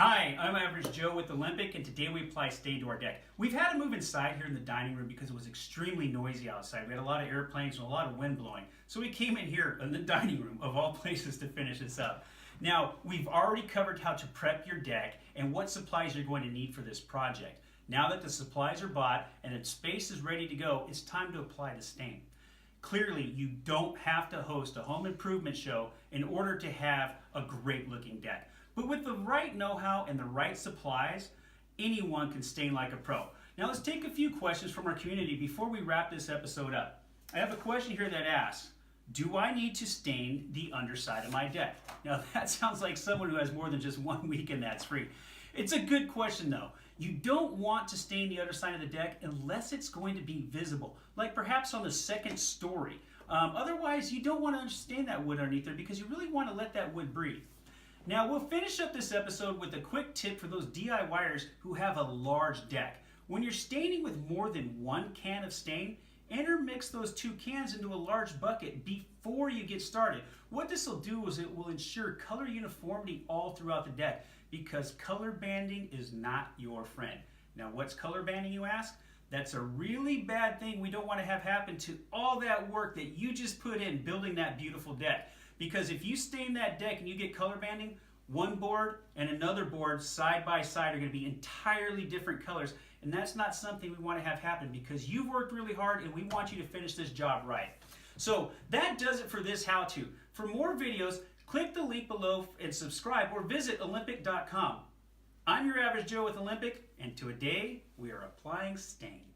Hi, I'm Average Joe with Olympic, and today we apply stain to our deck. We've had to move inside here in the dining room because it was extremely noisy outside. We had a lot of airplanes and a lot of wind blowing. So we came in here in the dining room, of all places, to finish this up. Now, we've already covered how to prep your deck and what supplies you're going to need for this project. Now that the supplies are bought and the space is ready to go, it's time to apply the stain. Clearly, you don't have to host a home improvement show in order to have a great looking deck. But with the right know-how and the right supplies, anyone can stain like a pro. Now let's take a few questions from our community before we wrap this episode up. I have a question here that asks, do I need to stain the underside of my deck? Now that sounds like someone who has more than just 1 week and that's free. It's a good question though. You don't want to stain the other side of the deck unless it's going to be visible, like perhaps on the second story. Otherwise, you don't want to stain that wood underneath there because you really want to let that wood breathe. Now, we'll finish up this episode with a quick tip for those DIYers who have a large deck. When you're staining with more than 1 can of stain, intermix those 2 cans into a large bucket before you get started. What this will do is it will ensure color uniformity all throughout the deck because color banding is not your friend. Now, what's color banding, you ask? That's a really bad thing we don't want to have happen to all that work that you just put in building that beautiful deck. Because if you stain that deck and you get color banding, one board and another board side by side are going to be entirely different colors. And that's not something we want to have happen because you've worked really hard and we want you to finish this job right. So that does it for this how-to. For more videos, click the link below and subscribe or visit Olympic.com. I'm your Average Joe with Olympic, and today we are applying stain.